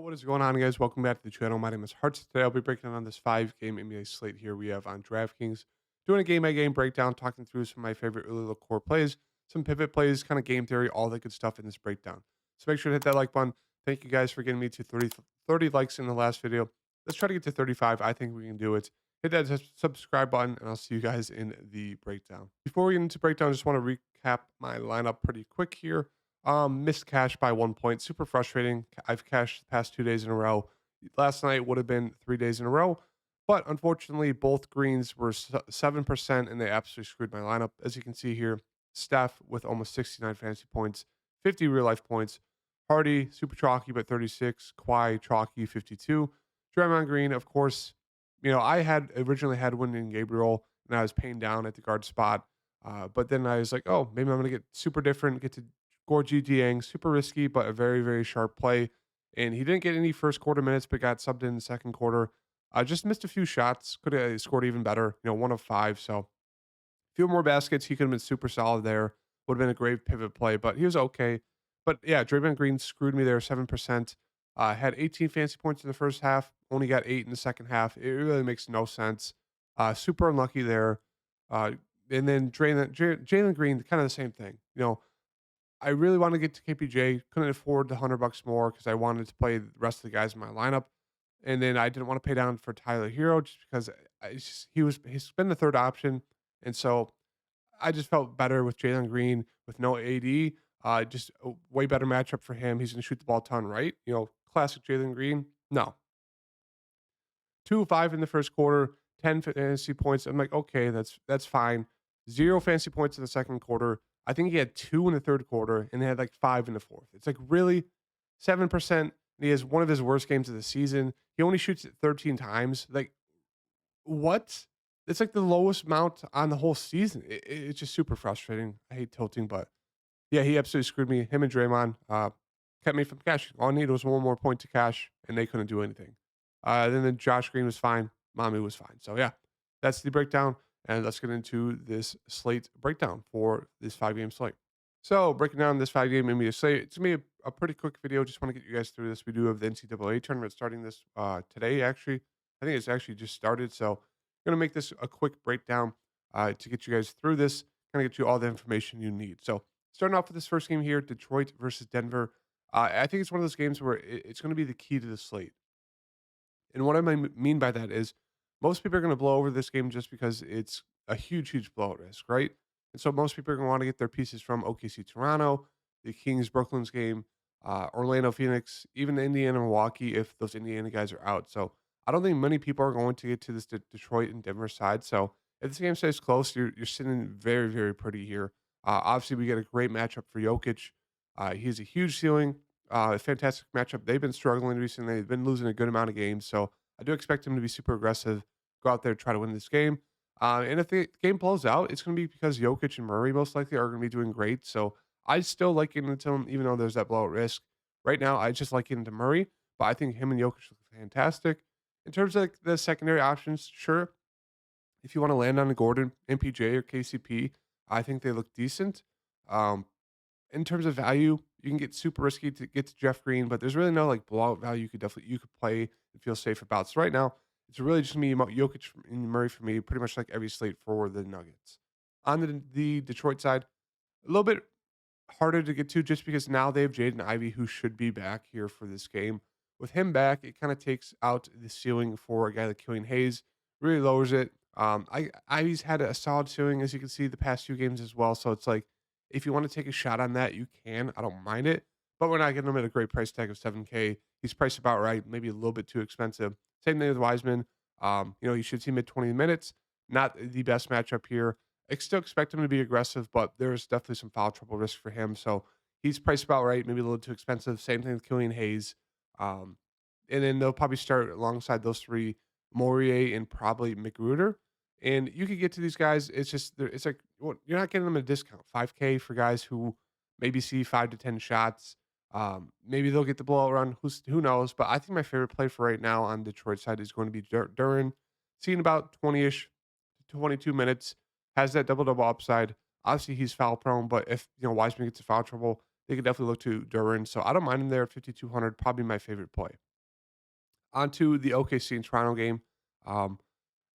What is going on, guys? Welcome back to the channel. My name is Hearts. Today I'll be breaking down this five-game NBA slate here we have on DraftKings. Doing a game-by-game breakdown, talking through some of my favorite early look core plays, some pivot plays, kind of game theory, all that good stuff in this breakdown. So make sure to hit that like button. Thank you guys for getting me to 30 likes in the last video. Let's try to get to 35. I think we can do it. Hit that subscribe button, and I'll see you guys in the breakdown. Before we get into breakdown, I just want to recap my lineup pretty quick here. Missed cash by 1 point. Super frustrating. I've cashed the past 2 days in a row. Last night would have been 3 days in a row, but unfortunately, both greens were 7%, and they absolutely screwed my lineup. As you can see here, Steph with almost 69 fantasy points, 50 real life points. Hardy, super chalky, but 36. Kawhi, chalky, 52. Draymond Green, of course, I had originally had Wyndon Gabriel, and I was paying down at the guard spot. But then I was like, oh, maybe I'm going to get super different, get to Gorgie Dieng, super risky, but a very, very sharp play. And he didn't get any first quarter minutes, but got subbed in the second quarter. Just missed a few shots. Could have scored even better, 1 of 5. So a few more baskets. He could have been super solid there. Would have been a great pivot play, but he was okay. But yeah, Draymond Green screwed me there, 7%. Had 18 fancy points in the first half, only got 8 in the second half. It really makes no sense. Super unlucky there. Uh, and then Jalen Green, kind of the same thing. I really want to get to KPJ. Couldn't afford the $100 more because I wanted to play the rest of the guys in my lineup, and then I didn't want to pay down for Tyler Hero just because he's been the third option, and so I just felt better with Jalen Green with no AD. Just a way better matchup for him. He's going to shoot the ball a ton, right? Classic Jalen Green. No, 2 of 5 in the first quarter, 10 fantasy points. I'm like, okay, that's fine. Zero fantasy points in the second quarter. I think he had 2 in the third quarter, and they had like 5 in the fourth. It's like really 7%. He has one of his worst games of the season. He only shoots it 13 times. Like, what? It's like the lowest amount on the whole season. It's just super frustrating. I hate tilting, but yeah, he absolutely screwed me. Him and Draymond kept me from cashing. All I needed was one more point to cash, and they couldn't do anything. Then Josh Green was fine. Mommy was fine. So yeah, that's the breakdown. And let's get into this slate breakdown for this 5-game slate. So breaking down this 5-game NBA slate, it's gonna be a pretty quick video. Just want to get you guys through this. We do have the NCAA tournament starting this today. Actually, I think it's actually just started. So I'm gonna make this a quick breakdown to get you guys through this. Kind of get you all the information you need. So starting off with this first game here, Detroit versus Denver. I think it's one of those games where it's going to be the key to the slate. And what I mean by that is most people are going to blow over this game just because it's a huge, huge blowout risk, right? And so most people are going to want to get their pieces from OKC Toronto, the Kings Brooklyn's game, Orlando Phoenix, even Indiana Milwaukee if those Indiana guys are out. So I don't think many people are going to get to this Detroit and Denver side. So if this game stays close, you're sitting very, very pretty here. Obviously, we get a great matchup for Jokic. He has a huge ceiling, a fantastic matchup. They've been struggling recently. They've been losing a good amount of games. So I do expect him to be super aggressive, go out there, try to win this game. And if the game blows out, it's going to be because Jokic and Murray most likely are going to be doing great. So I still like getting into him, even though there's that blowout risk. Right now, I just like getting into Murray, but I think him and Jokic look fantastic. In terms of like the secondary options, sure, if you want to land on a Gordon, MPJ, or KCP, I think they look decent. Um, in terms of value, you can get super risky to get to Jeff Green, but there's really no like blowout value you could play and feel safe about. So right now, it's really just me, Jokic and Murray for me, pretty much like every slate for the Nuggets. On the Detroit side, a little bit harder to get to just because now they have Jaden Ivey, who should be back here for this game. With him back, it kind of takes out the ceiling for a guy like Killian Hayes, really lowers it. Ivy's had a solid ceiling, as you can see, the past few games as well. So it's like, if you want to take a shot on that, you can. I don't mind it, but we're not getting him at a great price tag of 7K. He's priced about right, maybe a little bit too expensive. Same thing with Wiseman. You should see mid 20 minutes. Not the best matchup here. I still expect him to be aggressive, but there's definitely some foul trouble risk for him. So he's priced about right, maybe a little too expensive. Same thing with Killian Hayes. Um, and then they'll probably start alongside those three, Morier and probably McGruder. And you could get to these guys. It's just it's like you're not getting them at a discount. 5K for guys who maybe see 5 to 10 shots. Maybe they'll get the blowout run. Who knows? But I think my favorite play for right now on Detroit side is going to be Duran. Seeing about 20ish, 22 minutes, has that double double upside. Obviously, he's foul prone, but if Wiseman gets in foul trouble, they could definitely look to Duran. So I don't mind him there at 5,200. Probably my favorite play. onto the OKC and Toronto game. Um,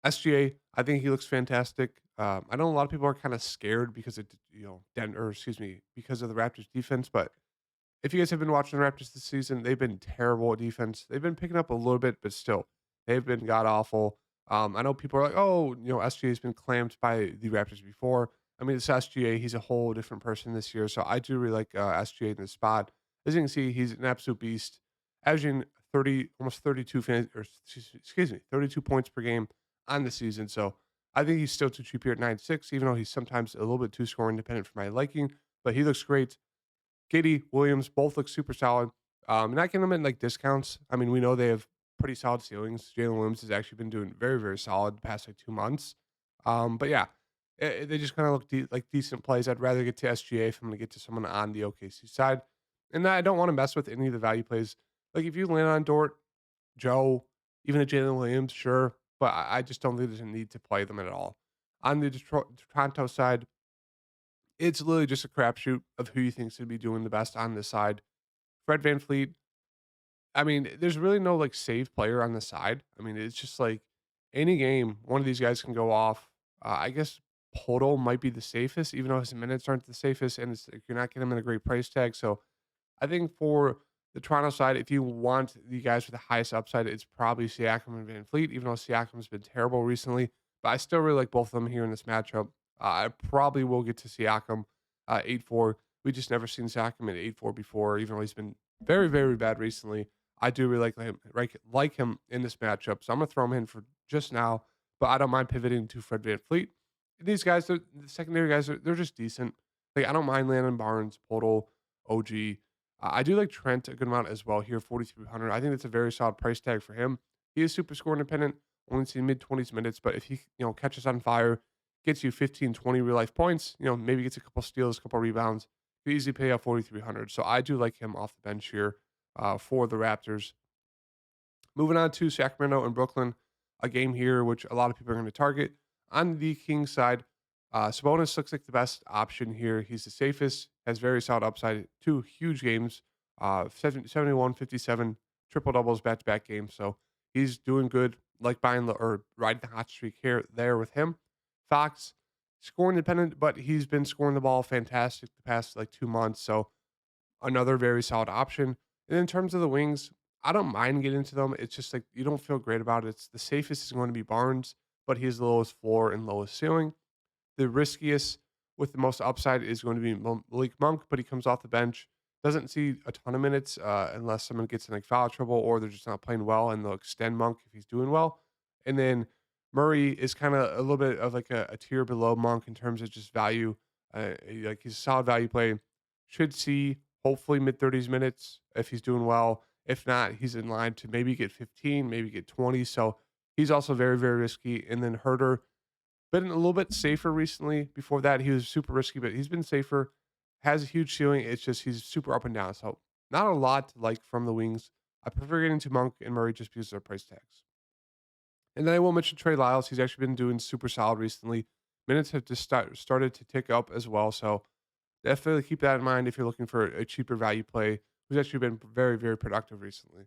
SGA, I think he looks fantastic. I know a lot of people are kind of scared because it, Denver, excuse me, because of the Raptors defense. But if you guys have been watching the Raptors this season, they've been terrible at defense. They've been picking up a little bit, but still, they've been god awful. I know people are like, oh, SGA has been clamped by the Raptors before. I mean, it's SGA. He's a whole different person this year. So I do really like SGA in this spot. As you can see, he's an absolute beast, averaging 30, almost 32 or excuse me, 32 points per game on the season. So I think he's still too cheap here at 9.6, even though he's sometimes a little bit too score independent for my liking. But he looks great. Giddy, Williams, both look super solid. Not getting them in like discounts. I mean, we know they have pretty solid ceilings. Jalen Williams has actually been doing very, very solid the past like 2 months. But yeah, they just kind of look like decent plays. I'd rather get to SGA if I'm going to get to someone on the OKC side. And I don't want to mess with any of the value plays. Like if you land on Dort, Joe, even a Jalen Williams, sure. But I just don't think there's a need to play them at all. On the Toronto side, it's literally just a crapshoot of who you think's gonna be doing the best on this side. Fred VanVleet, I mean, there's really no, like, save player on the side. I mean, it's just like any game, one of these guys can go off. I guess Poto might be the safest, even though his minutes aren't the safest, and it's like you're not getting him in a great price tag. So I think for the Toronto side, if you want the guys with the highest upside, it's probably Siakam and Van Fleet, even though Siakam's been terrible recently. But I still really like both of them here in this matchup. I probably will get to Siakam 8-4. We just never seen Siakam at 8-4 before, even though he's been very, very bad recently. I do really like him in this matchup. So I'm going to throw him in for just now, but I don't mind pivoting to Fred Van Fleet. These guys, the secondary guys, they're just decent. Like, I don't mind Landon Barnes, Podol, OG. I do like Trent a good amount as well here, 4,300. I think that's a very solid price tag for him. He is super score independent, only seen mid 20s minutes, but if he catches on fire, gets you 15, 20 real life points, maybe gets a couple steals, a couple rebounds, you easily pay out 4,300. So I do like him off the bench here for the Raptors. Moving on to Sacramento and Brooklyn, a game here which a lot of people are going to target. On the Kings side, Sabonis looks like the best option here. He's the safest, has very solid upside. Two huge games, 71, 57, triple doubles back to back games. So he's doing good. Like buying or riding the hot streak here there with him. Fox, scoring independent, but he's been scoring the ball fantastic the past like 2 months. So another very solid option. And in terms of the wings, I don't mind getting into them. It's just like you don't feel great about it. It's the safest is going to be Barnes, but he has the lowest floor and lowest ceiling. The riskiest with the most upside is going to be Malik Monk, but he comes off the bench. Doesn't see a ton of minutes unless someone gets in like foul trouble or they're just not playing well, and they'll extend Monk if he's doing well. And then Murray is kind of a little bit of like a tier below Monk in terms of just value. Like he's a solid value play. Should see hopefully mid 30s minutes if he's doing well. If not, he's in line to maybe get 15, maybe get 20. So he's also very, very risky. And then Herder, been a little bit safer recently. Before that, he was super risky, but he's been safer. Has a huge ceiling. It's just he's super up and down. So not a lot to like from the wings. I prefer getting to Monk and Murray just because of their price tags. And then I will mention Trey Lyles. He's actually been doing super solid recently. Minutes have just started to tick up as well. So definitely keep that in mind if you're looking for a cheaper value play who's actually been very, very productive recently.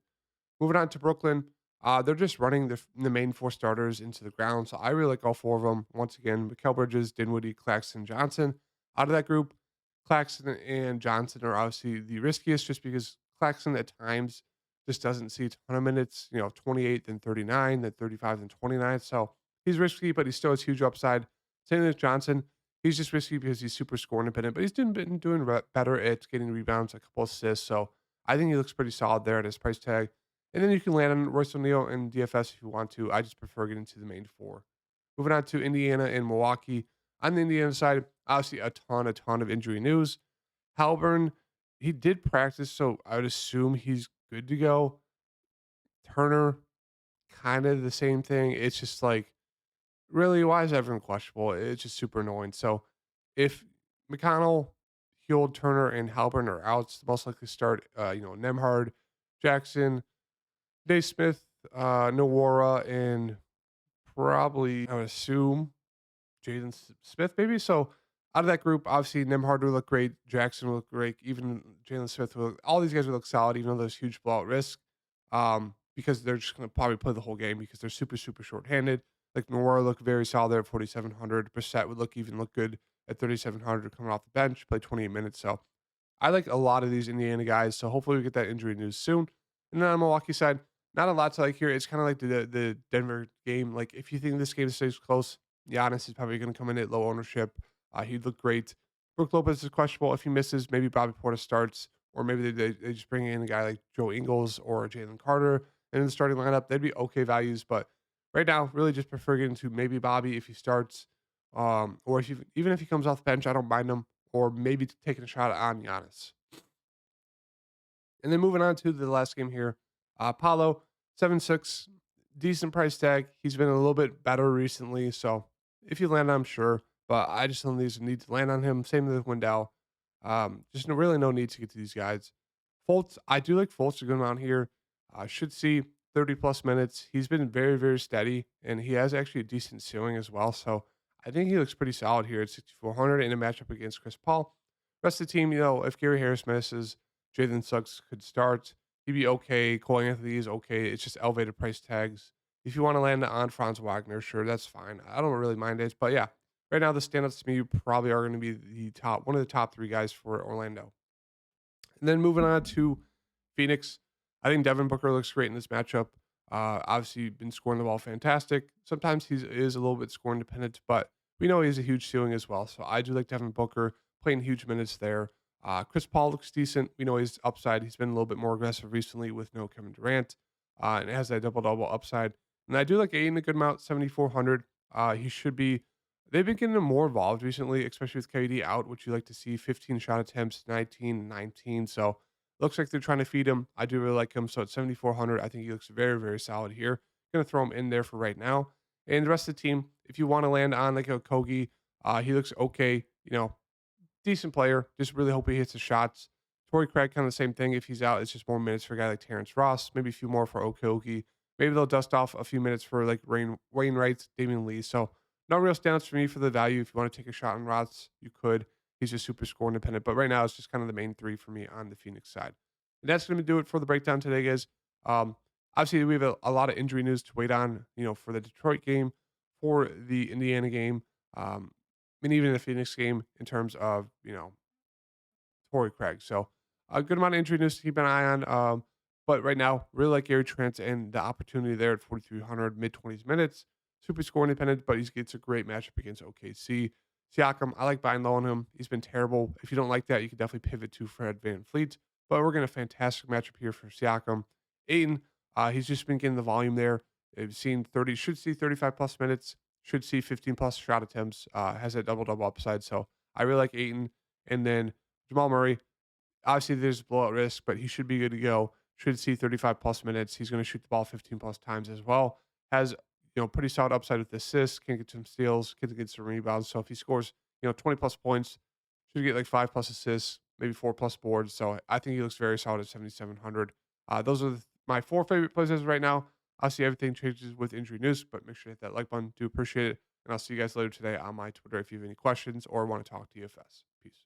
Moving on to Brooklyn, they're just running the main four starters into the ground. So I really like all four of them. Once again, Mikal Bridges, Dinwiddie, Claxton, Johnson. Out of that group, Claxton and Johnson are obviously the riskiest just because Claxton at times just doesn't see a ton of minutes, 28, then 39, then 35, then 29. So he's risky, but he still has huge upside. Same with Johnson. He's just risky because he's super score independent, but he's been doing better at getting rebounds, a couple assists. So I think he looks pretty solid there at his price tag. And then you can land on Royce O'Neal and DFS if you want to. I just prefer getting to the main four. Moving on to Indiana and Milwaukee. On the Indiana side, obviously a ton of injury news. Halburn, he did practice, so I would assume he's good to go. Turner, kind of the same thing. It's just like, really, why is everyone questionable? It's just super annoying. So if McConnell, Heald, Turner, and Halburn are out, it's the most likely start, Nemhard, Jackson, Dave Smith, Nawara, and probably, I would assume, Jaden Smith, maybe. So out of that group, obviously, Nemhard will look great. Jackson will look great. Even Jalen Smith will. All these guys will look solid, even though there's huge blowout risk. because they're just going to probably play the whole game because they're super, super short-handed. Like Noir looked very solid there at 4,700. Brissett would look good at 3,700 coming off the bench, play 28 minutes. So I like a lot of these Indiana guys. So hopefully we get that injury news soon. And then on the Milwaukee side, not a lot to like here. It's kind of like the Denver game. Like if you think this game stays close, Giannis is probably going to come in at low ownership. He'd look great. Brook Lopez is questionable. If he misses, maybe Bobby Portis starts, or maybe they just bring in a guy like Joe Ingles or Jalen Carter in the starting lineup. They'd be okay values, but right now, really just prefer getting to maybe Bobby if he starts, or if even if he comes off the bench, I don't mind him, or maybe taking a shot on Giannis. And then moving on to the last game here, Paulo 7-6, decent price tag. He's been a little bit better recently, so if you land on him, sure. But I just don't think there's a need to land on him. Same with Wendell. Just really no need to get to these guys. Fultz, I do like Fultz a good amount here. Should see 30 plus minutes. He's been very, very steady, and he has actually a decent ceiling as well. So I think he looks pretty solid here at 6,400 in a matchup against Chris Paul. Rest of the team, if Gary Harris misses, Jalen Suggs could start. He'd be okay. Cole Anthony is okay. It's just elevated price tags. If you want to land on Franz Wagner, sure, that's fine. I don't really mind it. But yeah, right now the standouts to me probably are going to be one of the top three guys for Orlando. And then moving on to Phoenix, I think Devin Booker looks great in this matchup. Obviously, been scoring the ball fantastic. Sometimes he is a little bit scoring dependent, but we know he has a huge ceiling as well. So I do like Devin Booker playing huge minutes there. Chris Paul looks decent. We know he's upside. He's been a little bit more aggressive recently with no Kevin Durant, and it has that double double upside. And I do like Aiden a good amount, 7,400. He should be. They've been getting him more involved recently, especially with KD out, which you like to see 15 shot attempts, 19, 19. So looks like they're trying to feed him. I do really like him. So at 7,400, I think he looks very, very solid here. Going to throw him in there for right now. And the rest of the team, if you want to land on like a Kogi, he looks okay. Decent player. Just really hope he hits the shots. Torrey Craig, kind of the same thing. If he's out, it's just more minutes for a guy like Terrence Ross, maybe a few more for Okogie. Maybe they'll dust off a few minutes for like Wainwright, Damian Lee. So no real standouts for me for the value. If you want to take a shot on Ross, you could. He's just super score independent. But right now, it's just kind of the main three for me on the Phoenix side. And that's going to do it for the breakdown today, guys. Obviously, we have a lot of injury news to wait on, for the Detroit game, for the Indiana game. And even the Phoenix game in terms of, Torrey Craig. So a good amount of injury news to keep an eye on. But right now, really like Gary Trent and the opportunity there at 4,300, mid 20s minutes. Super score independent, but he gets a great matchup against OKC. Siakam, I like buying low on him. He's been terrible. If you don't like that, you can definitely pivot to Fred VanVleet. But we're getting a fantastic matchup here for Siakam. Aiton, he's just been getting the volume there. Should see 35 plus minutes, should see 15 plus shot attempts, has that double double upside. So I really like Aiton. And then Jamal Murray, obviously there's blowout risk, but he should be good to go. Should see 35 plus minutes. He's going to shoot the ball 15 plus times as well. Has, pretty solid upside with assists, can get some steals, can get some rebounds. So if he scores, 20 plus points, should get like 5 plus assists, maybe 4 plus boards. So I think he looks very solid at 7,700. Those are my 4 favorite plays as of right now. I'll see everything changes with injury news, but make sure to hit that like button. Do appreciate it. And I'll see you guys later today on my Twitter if you have any questions or want to talk DFS. Peace.